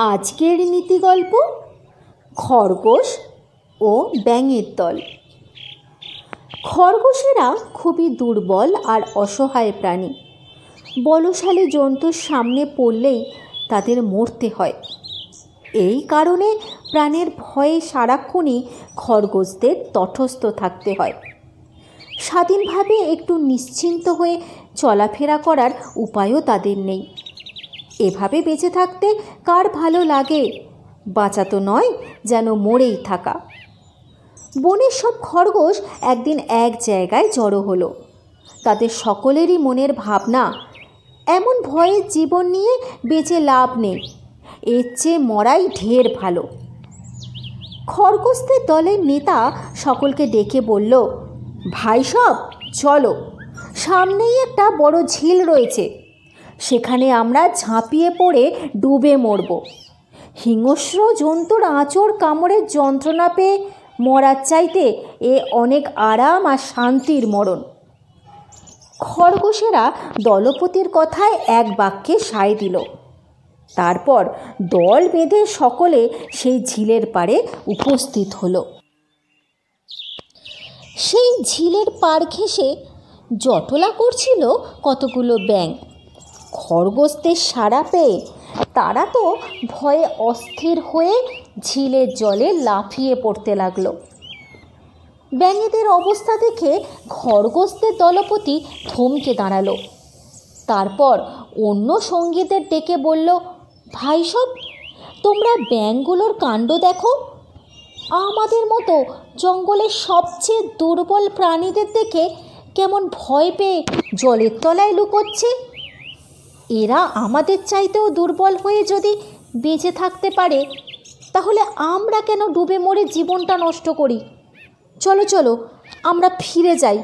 আজকের নীতিগল্প খরগোশ ও ব্যাঙের দল। খরগোশেরা খুবই দুর্বল আর অসহায় প্রাণী। বলশালী জন্তুর সামনে পড়লেই তাদের মরতে হয়। এই কারণে প্রাণের ভয়ে সারাক্ষণই খরগোশদের তটস্থ থাকতে হয়। স্বাধীনভাবে একটু নিশ্চিন্ত হয়ে চলাফেরা করার উপায়ও তাদের নেই। এভাবে বেঁচে থাকতে কার ভালো লাগে? বাঁচা তো নয়, যেন মরেই থাকা। বনের সব খরগোশ একদিন এক জায়গায় জড়ো হলো। তাদের সকলেরই মনের ভাবনা, এমন ভয়ের জীবন নিয়ে বেঁচে লাভ নেই, এর চেয়ে মরাই ঢের ভালো। খরগোশদের দলের নেতা সকলকে ডেকে বলল, ভাই সব চলো, সামনেই একটা বড় ঝিল রয়েছে, সেখানে আমরা ঝাঁপিয়ে পড়ে ডুবে মরব। হিংস্র জন্তুর আঁচড় কামড়ের যন্ত্রণা পেয়ে মরার চাইতে এ অনেক আরাম আর শান্তির মরণ। খরগোশেরা দলপতির কথায় এক বাক্যে সায় দিল। তারপর দল বেঁধে সকলে সেই ঝিলের পাড়ে উপস্থিত হলো। সেই ঝিলের পাড় ঘেঁষে জটলা করছিল কতগুলো ব্যাঙ। খরগোশদের সাড়া পেয়ে তারা তো ভয়ে অস্থির হয়ে ঝিলের জলে লাফিয়ে পড়তে লাগলো। ব্যাঙেদের অবস্থা দেখে খরগোশদের দলপতি থমকে দাঁড়ালো। তারপর অন্য সঙ্গীদের ডেকে বলল, ভাই সব, তোমরা ব্যাঙগুলোর কাণ্ড দেখো। আমাদের মতো জঙ্গলের সবচেয়ে দুর্বল প্রাণীদের দেখে কেমন ভয় পেয়ে জলের তলায় লুকোচ্ছে। এরা আমাদের চাইতেও দুর্বল হয়ে যদি বেঁচে থাকতে পারে, তাহলে আমরা কেন ডুবে মরে জীবনটা নষ্ট করি? চলো চলো, আমরা ফিরে যাই।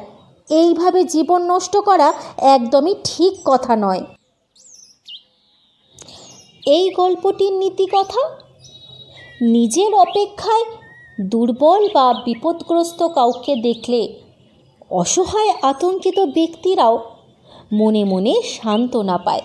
এইভাবে জীবন নষ্ট করা একদমই ঠিক কথা নয়। এই গল্পটির নীতি কথা, নিজের অপেক্ষায় দুর্বল বা বিপদগ্রস্ত কাউকে দেখলে অসহায় আতঙ্কিত ব্যক্তিরাও মনে মনে সান্ত্বনা পায়।